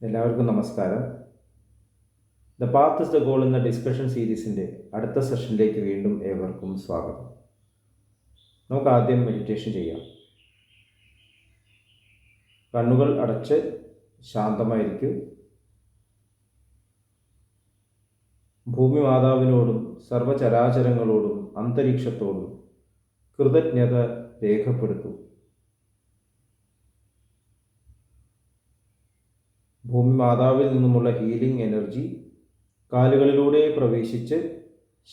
എല്ലാവർക്കും നമസ്കാരം. The path is the goal എന്ന ഡിസ്കഷൻ സീരീസിൻ്റെ അടുത്ത സെഷനിലേക്ക് വീണ്ടും ഏവർക്കും സ്വാഗതം. നമുക്ക് ആദ്യം മെഡിറ്റേഷൻ ചെയ്യാം. കണ്ണുകൾ അടച്ച് ശാന്തമായിരിക്കും. ഭൂമി മാതാവിനോടും സർവചരാചരങ്ങളോടും അന്തരീക്ഷത്തോടും കൃതജ്ഞത രേഖപ്പെടുത്തൂ. ഭൂമി മാതാവിൽ നിന്നുമുള്ള ഹീലിംഗ് എനർജി കാലുകളിലൂടെ പ്രവേശിച്ച്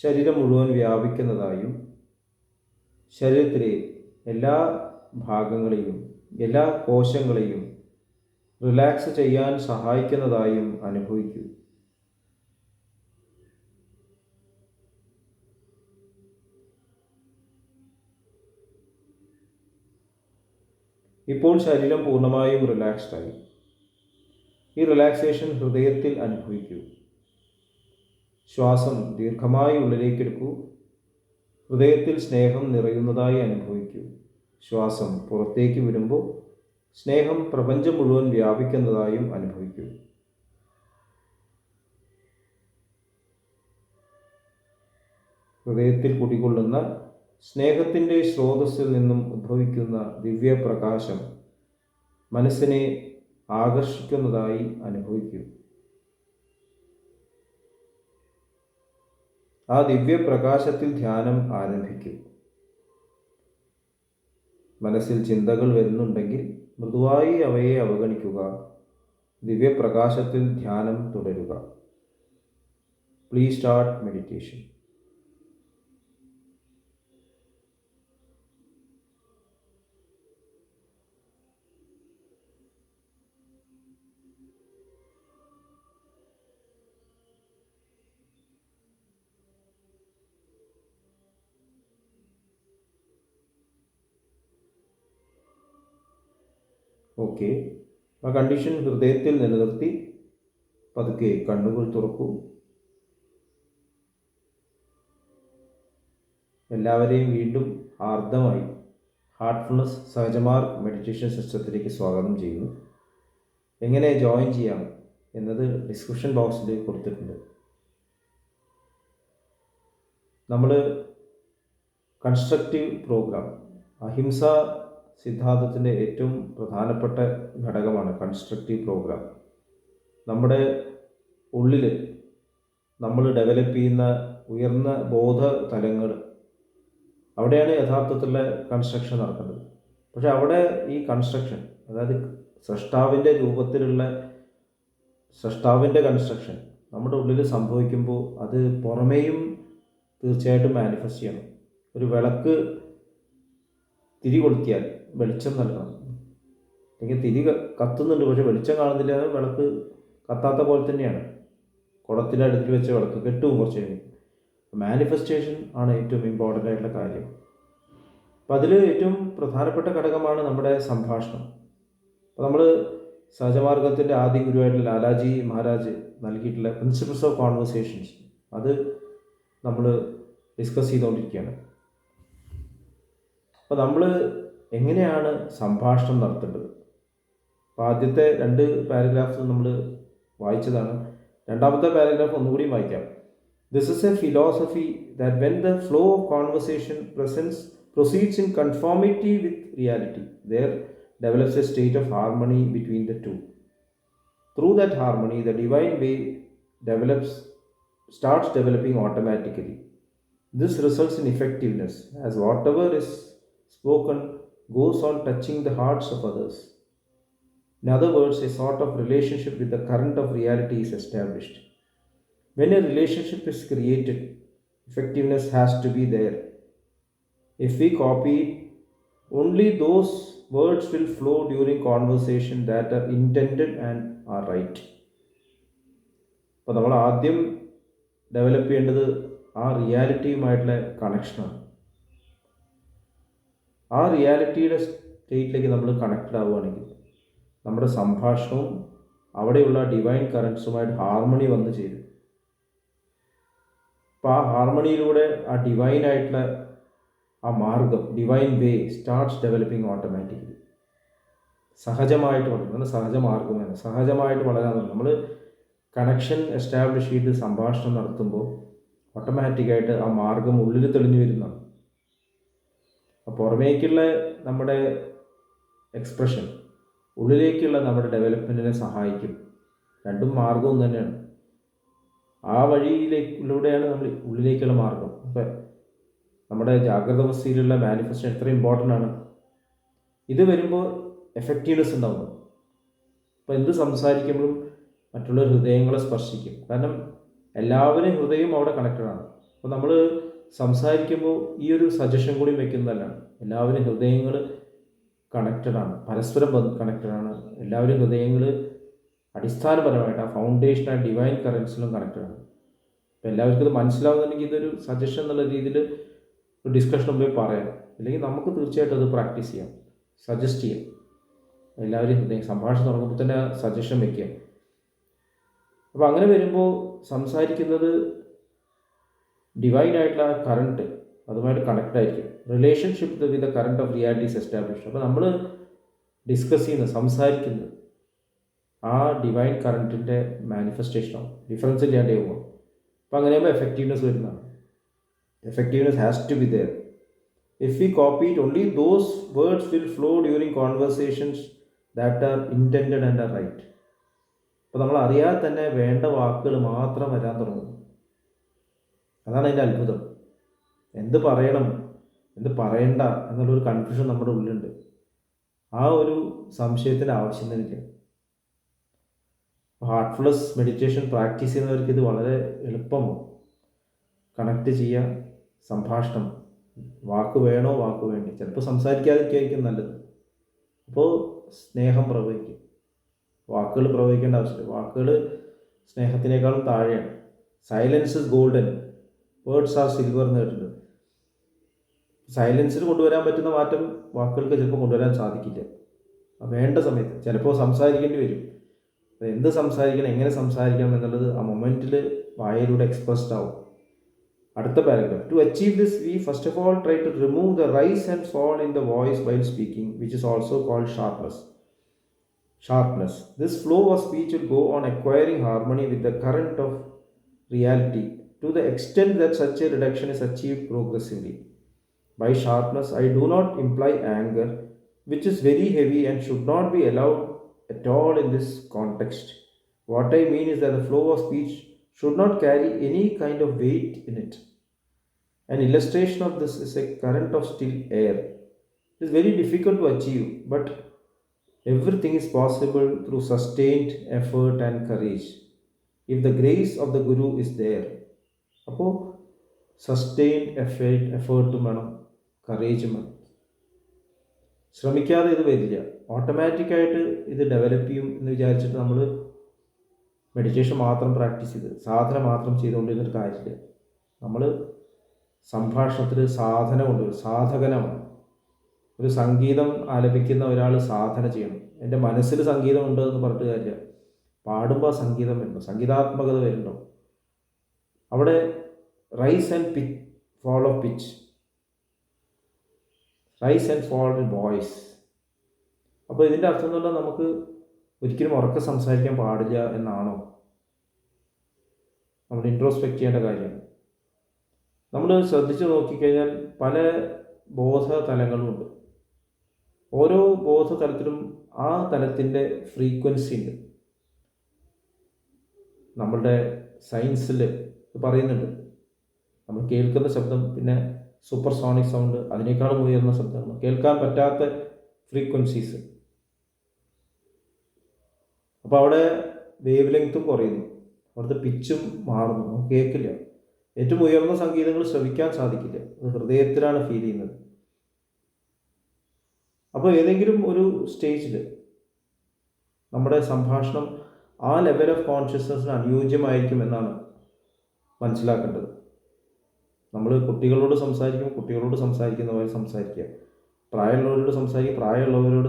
ശരീരം മുഴുവൻ വ്യാപിക്കുന്നതായും ശരീരത്തിലെ എല്ലാ ഭാഗങ്ങളെയും എല്ലാ കോശങ്ങളെയും റിലാക്സ് ചെയ്യാൻ സഹായിക്കുന്നതായും അനുഭവിക്കൂ. ഇപ്പോൾ ശരീരം പൂർണ്ണമായും റിലാക്സ്ഡായി. ഈ റിലാക്സേഷൻ ഹൃദയത്തിൽ അനുഭവിക്കൂ. ശ്വാസം ദീർഘമായി ഉള്ളിലേക്കെടുക്കൂ. ഹൃദയത്തിൽ സ്നേഹം നിറയുന്നതായി അനുഭവിക്കൂ. ശ്വാസം പുറത്തേക്ക് വിടുമ്പോൾ സ്നേഹം പ്രപഞ്ചം മുഴുവൻ വ്യാപിക്കുന്നതായും അനുഭവിക്കൂ. ഹൃദയത്തിൽ കുടികൊള്ളുന്ന സ്നേഹത്തിൻ്റെ സ്രോതസ്സിൽ നിന്നും ഉദ്ഭവിക്കുന്ന ദിവ്യപ്രകാശം മനസ്സിനെ ആകർഷിക്കുന്നതായി അനുഭവിക്കൂ. ആ ദിവ്യപ്രകാശത്തിൽ ധ്യാനം ആരംഭിക്കൂ. മനസ്സിൽ ചിന്തകൾ വരുന്നുണ്ടെങ്കിൽ മൃദുവായി അവയെ അവഗണിക്കുക. ദിവ്യപ്രകാശത്തിൽ ധ്യാനം തുടരുക. Please start meditation. ഓക്കെ, ആ കണ്ടീഷൻ ഹൃദയത്തിൽ നിലനിർത്തി പതുക്കെ കണ്ണുകൾ തുറക്കൂ. എല്ലാവരെയും വീണ്ടും ആർദ്രമായി ഹാർട്ട്ഫുൾനെസ് സഹജമാർഗ് മെഡിറ്റേഷൻ സിസ്റ്റത്തിലേക്ക് സ്വാഗതം ചെയ്യുന്നു. എങ്ങനെ ജോയിൻ ചെയ്യാം എന്നത് ഡിസ്ക്രിപ്ഷൻ ബോക്സിൽ കൊടുത്തിട്ടുണ്ട്. നമ്മൾ കൺസ്ട്രക്റ്റീവ് പ്രോഗ്രാം, അഹിംസ സിദ്ധാന്തത്തിൻ്റെ ഏറ്റവും പ്രധാനപ്പെട്ട ഘടകമാണ് കൺസ്ട്രക്റ്റീവ് പ്രോഗ്രാം. നമ്മുടെ ഉള്ളിൽ നമ്മൾ ഡെവലപ്പ് ചെയ്യുന്ന ഉയർന്ന ബോധ തലങ്ങൾ, അവിടെയാണ് യഥാർത്ഥത്തിലുള്ള കൺസ്ട്രക്ഷൻ നടക്കുന്നത്. പക്ഷെ അവിടെ ഈ കൺസ്ട്രക്ഷൻ, അതായത് സൃഷ്ടാവിൻ്റെ കൺസ്ട്രക്ഷൻ നമ്മുടെ ഉള്ളിൽ സംഭവിക്കുമ്പോൾ അത് പുറമേയും തീർച്ചയായിട്ടും മാനിഫെസ്റ്റ് ചെയ്യണം. ഒരു വിളക്ക് തിരി കൊളുത്തിയാൽ വെളിച്ചം നൽകണം. അല്ലെങ്കിൽ തിരി കത്തുന്നുണ്ട് പക്ഷെ വെളിച്ചം കാണുന്നില്ല, വിളക്ക് കത്താത്ത പോലെ തന്നെയാണ്. കുടത്തിൻ്റെ അടുത്തിൽ വെച്ച വിളക്ക് കെട്ടും കുറച്ച് കഴിഞ്ഞ്. മാനിഫെസ്റ്റേഷൻ ആണ് ഏറ്റവും ഇമ്പോർട്ടൻ്റ് ആയിട്ടുള്ള കാര്യം. അപ്പം അതിൽ ഏറ്റവും പ്രധാനപ്പെട്ട ഘടകമാണ് നമ്മുടെ സംഭാഷണം. അപ്പോൾ നമ്മൾ സഹജമാർഗത്തിൻ്റെ ആദ്യ ഗുരുവായിട്ടുള്ള ലാലാജി മഹാരാജ് നൽകിയിട്ടുള്ള പ്രിൻസിപ്പിൾസ് ഓഫ് കോൺവെർസേഷൻസ്, അത് നമ്മൾ ഡിസ്കസ് ചെയ്തുകൊണ്ടിരിക്കുകയാണ്. അപ്പോൾ നമ്മൾ എങ്ങനെയാണ് സംഭാഷണം നടത്തേണ്ടത്? അപ്പോൾ ആദ്യത്തെ 2 പാരഗ്രാഫ്സ് നമ്മൾ വായിച്ചതാണ്. രണ്ടാമത്തെ പാരഗ്രാഫ് ഒന്നുകൂടി വായിക്കാം. This is a philosophy that when the flow of conversation proceeds in conformity with reality, there develops a state of harmony between the two. Through that harmony, the divine way starts developing automatically. This results in effectiveness, as whatever is spoken goes on touching the hearts of others. In other words, a sort of relationship with the current of reality is established. When a relationship is created, effectiveness has to be there. If we copy it, only those words will flow during conversation that are intended and are right. അപ്പോൾ നമ്മൾ ആദ്യം develop ചെയ്യേണ്ടത് ആ റിയാലിറ്റിയുമായിട്ടുള്ള കണക്ഷനാണ്. ആ റിയാലിറ്റിയുടെ സ്റ്റേറ്റിലേക്ക് നമ്മൾ connected ആവുകയാണെങ്കിൽ നമ്മുടെ സംഭാഷണവും അവിടെയുള്ള ഡിവൈൻ കറൻസുമായിട്ട് ഹാർമണി വന്നു ചേരും. അപ്പോൾ ആ ഹാർമണിയിലൂടെ ആ ഡിവൈനായിട്ടുള്ള ആ മാർഗം, ഡിവൈൻ വേ സ്റ്റാർട്ട്സ് ഡെവലപ്പിംഗ് ഓട്ടോമാറ്റിക്കലി. സഹജമായിട്ട് വളരും. സഹജമാർഗമാണ്. സഹജമായിട്ട് വളരാൻ നമ്മൾ കണക്ഷൻ എസ്റ്റാബ്ലിഷ് ചെയ്ത് സംഭാഷണം നടത്തുമ്പോൾ ഓട്ടോമാറ്റിക്കായിട്ട് ആ മാർഗം ഉള്ളിൽ തെളിഞ്ഞു വരുന്നതാണ്. അപ്പോൾ പുറമേക്കുള്ള നമ്മുടെ എക്സ്പ്രഷൻ ഉള്ളിലേക്കുള്ള നമ്മുടെ ഡെവലപ്മെൻറ്റിനെ സഹായിക്കും. രണ്ടും മാർഗവും തന്നെയാണ്. ആ വഴിയിലൂടെയാണ് നമ്മൾ ഉള്ളിലേക്കുള്ള മാർഗം. അപ്പം നമ്മുടെ ജാഗ്രത അവസ്ഥയിലുള്ള മാനിഫെസ്റ്റേഷൻ എത്ര ഇമ്പോർട്ടൻ്റ് ആണ്. ഇത് വരുമ്പോൾ എഫക്റ്റീവ്നെസ് ഉണ്ടാവും. അപ്പോൾ എന്ത് സംസാരിക്കുമ്പോഴും മറ്റുള്ള ഹൃദയങ്ങളെ സ്പർശിക്കും. കാരണം എല്ലാവരും ഹൃദയവും അവിടെ കണക്റ്റഡ് ആണ്. അപ്പോൾ നമ്മൾ സംസാരിക്കുമ്പോൾ ഈ ഒരു സജഷൻ കൂടി വെക്കുന്നതല്ല. എല്ലാവരും ഹൃദയങ്ങൾ കണക്റ്റഡ് ആണ്, പരസ്പരം കണക്റ്റഡ് ആണ്. എല്ലാവരും ഹൃദയങ്ങൾ അടിസ്ഥാനപരമായിട്ട് ആ ഫൗണ്ടേഷൻ ഡിവൈൻ കറൻസിലും കണക്റ്റഡ് ആണ്. അപ്പോൾ എല്ലാവർക്കും ഇത് മനസ്സിലാവുന്നുണ്ടെങ്കിൽ ഇതൊരു സജഷൻ എന്നുള്ള രീതിയിൽ ഒരു ഡിസ്കഷൻ മുമ്പേ പറയാം. അല്ലെങ്കിൽ നമുക്ക് തീർച്ചയായിട്ടും അത് പ്രാക്ടീസ് ചെയ്യാം, സജസ്റ്റ് ചെയ്യാം. എല്ലാവരും ഹൃദയം സംഭാഷണം തുടങ്ങുമ്പോൾ തന്നെ സജഷൻ വയ്ക്കുക. അപ്പോൾ അങ്ങനെ വരുമ്പോൾ സംസാരിക്കുന്നത് ഡിവൈനായിട്ടുള്ള കറണ്ട് അതുമായിട്ട് കണക്റ്റ് ആയിരിക്കും. Relationship with the current of realities establish. അപ്പോൾ നമ്മൾ ഡിസ്കസ് ചെയ്യുന്നത്, സംസാരിക്കുന്നത് ആ ഡിവൈൻ കറണ്ടിൻ്റെ മാനിഫെസ്റ്റേഷനാണ്. ഡിഫറൻസ് ഇല്ലാണ്ടേ പോകും. അപ്പോൾ അങ്ങനെയാകുമ്പോൾ എഫക്റ്റീവ്നെസ് വരുന്നതാണ്. Effectiveness has to be there. If we copy it only those words will flow during conversations that are intended and are right. അപ്പോൾ നമ്മൾ അറിയാതെ തന്നെ വേണ്ട വാക്കുകൾ മാത്രം വരാൻ തുടങ്ങും. അതാണ് അതിൻ്റെ അത്ഭുതം. എന്ത് പറയണം, എന്ത് പറയണ്ട എന്നുള്ളൊരു കൺഫ്യൂഷൻ നമ്മുടെ ഉള്ളിലുണ്ട്. ആ ഒരു സംശയത്തിൻ്റെ ആവശ്യം തന്നെയില്ല. ഹാർട്ട്ഫുൾനെസ് മെഡിറ്റേഷൻ പ്രാക്ടീസ് ചെയ്യുന്നവർക്ക് ഇത് വളരെ എളുപ്പമാവും. കണക്ട് ചെയ്യുക, സംഭാഷണം, വാക്ക് വേണോ വാക്ക് വേണ്ടി, ചിലപ്പോൾ സംസാരിക്കാതിരിക്കുകയായിരിക്കും നല്ലത്. അപ്പോൾ സ്നേഹം പ്രവഹിക്കും. വാക്കുകൾ പ്രവഹിക്കേണ്ട ആവശ്യമില്ല. വാക്കുകൾ സ്നേഹത്തിനേക്കാളും താഴെയാണ്. Silence is golden, words are silver എന്ന് കേട്ടിട്ടുണ്ട്. സൈലൻസിൽ കൊണ്ടുവരാൻ പറ്റുന്ന മാറ്റം വാക്കുകൾക്ക് ചിലപ്പോൾ കൊണ്ടുവരാൻ സാധിക്കില്ല. വേണ്ട സമയത്ത് ചിലപ്പോൾ സംസാരിക്കേണ്ടി വരും. എന്ത് സംസാരിക്കണം, എങ്ങനെ സംസാരിക്കണം എന്നുള്ളത് ആ മൊമെൻറ്റിൽ വായയിലൂടെ എക്സ്പ്രസ്ഡ് ആവും. അടുത്ത paragraph. To achieve this we first of all try to remove the rise and fall in the voice while speaking, which is also called sharpness. This flow of speech will go on acquiring harmony with the current of reality to the extent that such a reduction is achieved progressively. By sharpness, I do not imply anger, which is very heavy and should not be allowed at all in this context. What I mean is that the flow of speech should not carry any kind of weight in it. An illustration of this is a current of still air. It is very difficult to achieve, but everything is possible through sustained effort and courage, if the grace of the Guru is there. അപ്പോൾ sustained എഫേർട്ടും വേണം, കറേജും വേണം. ശ്രമിക്കാതെ ഇത് വരില്ല. ഓട്ടോമാറ്റിക്കായിട്ട് ഇത് develop ചെയ്യും എന്ന് വിചാരിച്ചിട്ട് നമ്മൾ മെഡിറ്റേഷൻ മാത്രം പ്രാക്ടീസ് ചെയ്ത് സാധന മാത്രം ചെയ്തുകൊണ്ടിരുന്നൊരു കാര്യമില്ല. നമ്മൾ സംഭാഷണത്തിൽ സാധന കൊണ്ടുവരും. സാധകനാണ്. ഒരു സംഗീതം ആലപിക്കുന്ന ഒരാൾ സാധന ചെയ്യണം. എൻ്റെ മനസ്സിൽ സംഗീതം ഉണ്ട് എന്ന് പറഞ്ഞിട്ട് കാര്യമില്ല. പാടുമ്പോൾ സംഗീതം വരുന്നു, സംഗീതാത്മകത വരുന്നുണ്ടോ. അവിടെ rise and fall of pitch, rise and fall in voice. അപ്പോൾ ഇതിൻ്റെ അർത്ഥം എന്ന് പറഞ്ഞാൽ നമുക്ക് ഒരിക്കലും ഉറക്കെ സംസാരിക്കാൻ പാടില്ല എന്നാണോ? നമ്മൾ ഇൻട്രോസ്പെക്റ്റ് ചെയ്യേണ്ട കാര്യമാണ്. നമ്മൾ ശ്രദ്ധിച്ച് നോക്കിക്കഴിഞ്ഞാൽ പല ബോധതലങ്ങളുമുണ്ട്. ഓരോ ബോധതലത്തിലും ആ തലത്തിൻ്റെ ഫ്രീക്വൻസി ഉണ്ട്. നമ്മളുടെ സയൻസിൽ പറയുന്നുണ്ട്, നമ്മൾ കേൾക്കുന്ന ശബ്ദം, പിന്നെ സൂപ്പർസോണിക് സൗണ്ട്, അതിനേക്കാളും ഉയർന്ന ശബ്ദങ്ങൾ, കേൾക്കാൻ പറ്റാത്ത ഫ്രീക്വൻസീസ്. അപ്പോൾ അവിടെ വേവ് ലെങ്ത്തും കുറയുന്നു, അവിടുത്തെ പിച്ചും മാറുന്നു, നമുക്ക് കേൾക്കില്ല. ഏറ്റവും ഉയർന്ന സംഗീതങ്ങൾ ശ്രവിക്കാൻ സാധിക്കില്ല. അത് ഹൃദയത്തിലാണ് ഫീൽ ചെയ്യുന്നത്. അപ്പോൾ ഏതെങ്കിലും ഒരു സ്റ്റേജിൽ നമ്മുടെ സംഭാഷണം ആ ലെവൽ ഓഫ് കോൺഷ്യസ്നസ്സിന് അനുയോജ്യമായിരിക്കും എന്നാണ് മനസ്സിലാക്കേണ്ടത്. നമ്മൾ കുട്ടികളോട് സംസാരിക്കുന്ന പോലെ സംസാരിക്കുക. പ്രായമുള്ളവരോട്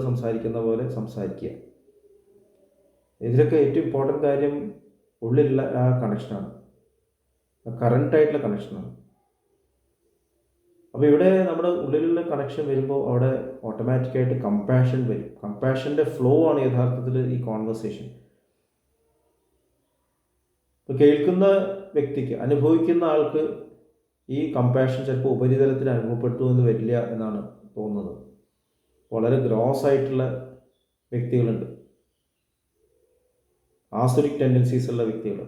സംസാരിക്കുന്ന പോലെ സംസാരിക്കുക. ഇതിലൊക്കെ ഏറ്റവും ഇമ്പോർട്ടൻ്റ് കാര്യം ഉള്ളിലുള്ള ആ കണക്ഷനാണ്, കറണ്ടായിട്ടുള്ള കണക്ഷനാണ്. അപ്പോൾ ഇവിടെ നമ്മുടെ ഉള്ളിലുള്ള കണക്ഷൻ വരുമ്പോൾ അവിടെ ഓട്ടോമാറ്റിക്കായിട്ട് കമ്പാഷൻ വരും. കമ്പാഷൻ്റെ ഫ്ലോ ആണ് യഥാർത്ഥത്തിൽ ഈ കോൺവെർസേഷൻ. ഇപ്പോൾ കേൾക്കുന്ന വ്യക്തിക്ക്, അനുഭവിക്കുന്ന ആൾക്ക് ഈ കമ്പാഷൻ ചിലപ്പോൾ ഉപരിതലത്തിൽ അനുഭവപ്പെടുത്തുമെന്ന് വരില്ല എന്നാണ് തോന്നുന്നത്. വളരെ ഗ്രോസ് ആയിട്ടുള്ള വ്യക്തികളുണ്ട്, ആസുരിക് ടെൻഡൻസീസ് ഉള്ള വ്യക്തികൾ.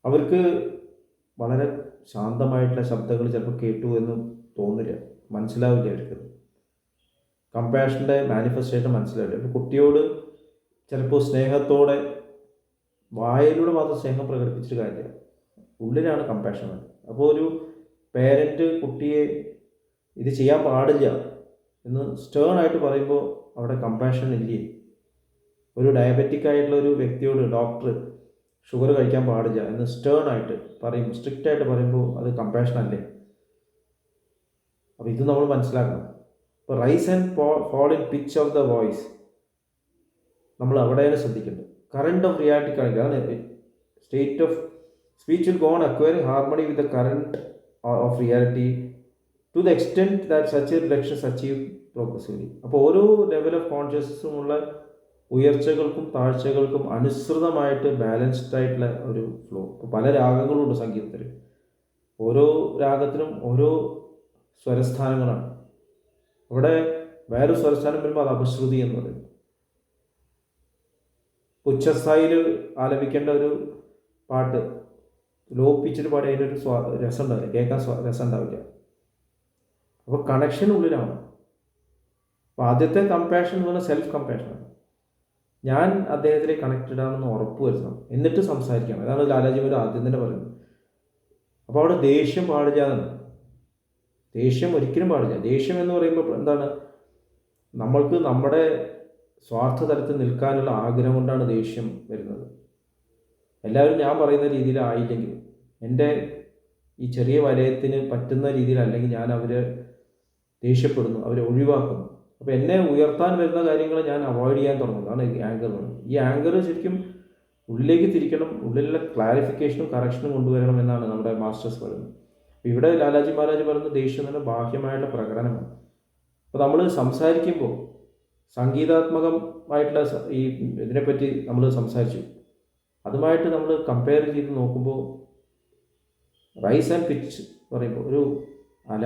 അവർക്ക് വളരെ ശാന്തമായിട്ടുള്ള ശബ്ദങ്ങൾ ചിലപ്പോൾ കേട്ടു എന്നും തോന്നില്ല, മനസ്സിലാവില്ല അവർക്ക്. കമ്പാഷൻ്റെ മാനിഫെസ്റ്റേഷൻ മനസ്സിലാവില്ല. ഇപ്പോൾ കുട്ടിയോട് ചിലപ്പോൾ സ്നേഹത്തോടെ വായിലൂടെ മാത്രം സ്നേഹം പ്രകടിപ്പിച്ചിട്ട് കാര്യമില്ല, ഉള്ളിലാണ് കമ്പാഷൻ. അപ്പോൾ ഒരു പേരൻറ്റ് കുട്ടിയെ ഇത് ചെയ്യാൻ പാടില്ല എന്ന് സ്റ്റേൺ ആയിട്ട് പറയുമ്പോൾ അവിടെ കമ്പാഷൻ ഇല്ലേ? ഒരു ഡയബറ്റിക് ആയിട്ടുള്ള ഒരു വ്യക്തിയോട് ഡോക്ടർ ഷുഗർ കഴിക്കാൻ പാടില്ല എന്ന് സ്റ്റേൺ ആയിട്ട് പറയും, സ്ട്രിക്റ്റ് ആയിട്ട് പറയുമ്പോൾ അത് കമ്പാഷൻ അല്ലേ? അപ്പോൾ ഇത് നമ്മൾ മനസ്സിലാക്കണം. ഇപ്പോൾ rise and fall in pitch of the voice നമ്മൾ അവിടെയാണ് ശ്രദ്ധിക്കേണ്ടത്. കറണ്ട് ഓഫ് റിയാലിറ്റി കണക്ട്, അതാണ് state of speech will go on acquiring harmony with the current of reality to the extent that such a reductions achieve progressively. അപ്പോൾ ഓരോ level of കോൺഷ്യസ്നസ്സുമുള്ള ഉയർച്ചകൾക്കും താഴ്ചകൾക്കും അനുസൃതമായിട്ട് balanced ആയിട്ടുള്ള ഒരു flow. ഇപ്പോൾ പല രാഗങ്ങളുണ്ട് സംഗീതത്തിൽ, ഓരോ രാഗത്തിനും ഓരോ സ്വരസ്ഥാനങ്ങളാണ്. അവിടെ വേറൊരു സ്വരസ്ഥാനം വരുമ്പോൾ അത് അപശ്രുതി എന്ന് പറയും. ഉച്ചസ്ഥായിൽ ആലപിക്കേണ്ട ഒരു പാട്ട് ലോ പിച്ചിൽ പാടി അതിനൊരു രസം ഉണ്ടാവില്ല, കേൾക്കാൻ രസം ഉണ്ടാവില്ല. അപ്പോൾ കണക്ഷൻ ഉള്ളിലാണ്. അപ്പോൾ ആദ്യത്തെ കമ്പാഷൻ എന്ന് പറഞ്ഞാൽ സെൽഫ് കമ്പാഷനാണ്. ഞാൻ അദ്ദേഹത്തിലെ കണക്റ്റഡ് ആണെന്ന് ഉറപ്പ് വരുത്തണം, എന്നിട്ട് സംസാരിക്കണം. അതാണ് ലാലാജിമാർ ആദ്യം തന്നെ പറയുന്നത്. അപ്പോൾ അവിടെ ദേഷ്യം പാടില്ല എന്നാണ്. ദേഷ്യം ഒരിക്കലും പാടില്ല. ദേഷ്യം എന്ന് പറയുമ്പോൾ എന്താണ്, നമ്മൾക്ക് നമ്മുടെ സ്വാർത്ഥ തലത്തിൽ നിൽക്കാനുള്ള ആഗ്രഹം കൊണ്ടാണ് ദേഷ്യം വരുന്നത്. എല്ലാവരും ഞാൻ പറയുന്ന രീതിയിലായില്ലെങ്കിൽ, എൻ്റെ ഈ ചെറിയ വലയത്തിന് പറ്റുന്ന രീതിയിലല്ലെങ്കിൽ ഞാൻ അവരെ ദേഷ്യപ്പെടുന്നു, അവരെ ഒഴിവാക്കുന്നു. അപ്പോൾ എന്നെ ഉയർത്താൻ വരുന്ന കാര്യങ്ങൾ ഞാൻ അവോയ്ഡ് ചെയ്യാൻ തുടങ്ങുന്നതാണ് ഈ ആങ്കർ. ഈ ആങ്കർ ശരിക്കും ഉള്ളിലേക്ക് തിരിക്കണം, ഉള്ളിലുള്ള ക്ലാരിഫിക്കേഷനും കറക്ഷനും കൊണ്ടുവരണം എന്നാണ് നമ്മുടെ മാസ്റ്റേഴ്സ് പറയുന്നത്. അപ്പോൾ ഇവിടെ ലാലാജി മഹാരാജ് പറയുന്ന ദേഷ്യം തന്നെ ബാഹ്യമായിട്ടുള്ള പ്രകടനമാണ്. അപ്പോൾ നമ്മൾ സംസാരിക്കുമ്പോൾ സംഗീതാത്മകമായിട്ടുള്ള ഈ ഇതിനെപ്പറ്റി നമ്മൾ സംസാരിച്ചു, അതുമായിട്ട് നമ്മൾ കമ്പയർ ചെയ്ത് നോക്കുമ്പോൾ റൈസ് ആൻഡ് പിച്ച് പറയുമ്പോൾ ഒരു അല,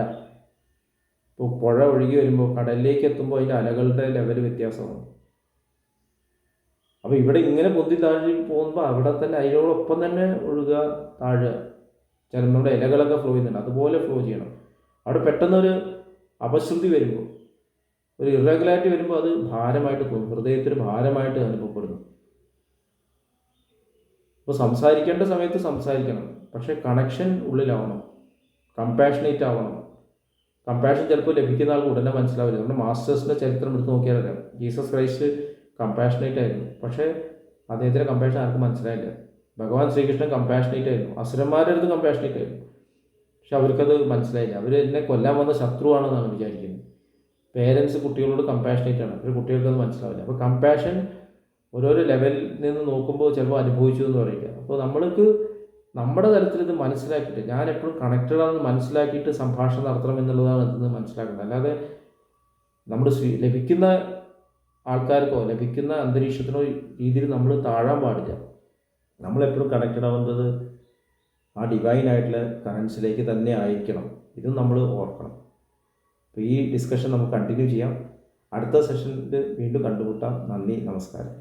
ഇപ്പോൾ പുഴ ഒഴുകി വരുമ്പോൾ കടലിലേക്ക് എത്തുമ്പോൾ അതിൻ്റെ അലകളുടെ ലെവൽ വ്യത്യാസമാണ്. അപ്പോൾ ഇവിടെ ഇങ്ങനെ പൊന്തി താഴി പോകുമ്പോൾ അവിടെ തന്നെ അതിനോടൊപ്പം തന്നെ ഒഴുകുക, താഴുക. ചില നമ്മുടെ ഇലകളൊക്കെ ഫ്ലോ ചെയ്യുന്നുണ്ട്, അതുപോലെ ഫ്ലോ ചെയ്യണം. അവിടെ പെട്ടെന്നൊരു അപശ്രുതി വരുമ്പോൾ, ഒരു ഇറഗുലാരിറ്റി വരുമ്പോൾ അത് ഭാരമായിട്ട് തോന്നും, ഹൃദയത്തിന് ഭാരമായിട്ട് അനുഭവപ്പെടുന്നു. അപ്പോൾ സംസാരിക്കേണ്ട സമയത്ത് സംസാരിക്കണം, പക്ഷേ കണക്ഷൻ ഉള്ളിലാവണം, കമ്പാഷനേറ്റ് ആവണം. കമ്പാഷൻ ചിലപ്പോൾ ലഭിക്കുന്ന ആൾക്ക് ഉടനെ മനസ്സിലാവില്ല. നമ്മുടെ മാസ്റ്റേഴ്സിൻ്റെ ചരിത്രം എടുത്ത് നോക്കിയാൽ അറിയാം, ജീസസ് ക്രൈസ്റ്റ് കമ്പാഷനേറ്റ് ആയിരുന്നു, പക്ഷേ അദ്ദേഹത്തിൻ്റെ കമ്പാഷൻ ആർക്കും മനസ്സിലായില്ല. ഭഗവാൻ ശ്രീകൃഷ്ണൻ കമ്പാഷനേറ്റ് ആയിരുന്നു, അസുരന്മാരുടെ അടുത്ത് കമ്പാഷനേറ്റ് ആയിരുന്നു, പക്ഷെ അവർക്കത് മനസ്സിലായില്ല. അവർ എന്നെ കൊല്ലാൻ വന്ന ശത്രുവാണെന്നാണ് വിചാരിക്കുന്നത്. പേരൻസ് കുട്ടികളോട് കമ്പാഷനേറ്റ് ആണ്, അവർ കുട്ടികൾക്കത് മനസ്സിലാവില്ല. അപ്പോൾ കമ്പാഷൻ ഓരോരോ ലെവലിൽ നിന്ന് നോക്കുമ്പോൾ ചിലപ്പോൾ അനുഭവിച്ചു എന്ന് പറയില്ല. അപ്പോൾ നമ്മൾക്ക് നമ്മുടെ തലത്തിൽ ഇത് മനസ്സിലാക്കിയിട്ട്, ഞാൻ എപ്പോഴും കണക്റ്റഡ് ആണെന്ന് മനസ്സിലാക്കിയിട്ട് സംഭാഷണം നടത്തണം എന്നുള്ളതാണ് ഇതെന്ന് മനസ്സിലാക്കുന്നത്. അല്ലാതെ നമ്മൾ ലഭിക്കുന്ന ആൾക്കാർക്കോ ലഭിക്കുന്ന അന്തരീക്ഷത്തിനോ രീതിയിൽ നമ്മൾ താഴാൻ പാടില്ല. നമ്മളെപ്പോഴും കണക്റ്റഡ് ആവുന്നത് ആ ഡിവൈനായിട്ടുള്ള കറൻസിലേക്ക് തന്നെ ആയിരിക്കണം. ഇതും നമ്മൾ ഓർക്കണം. അപ്പോൾ ഈ ഡിസ്കഷൻ നമുക്ക് കണ്ടിന്യൂ ചെയ്യാം. അടുത്ത സെഷനിൽ വീണ്ടും കണ്ടുമുട്ടാം. നന്ദി, നമസ്കാരം.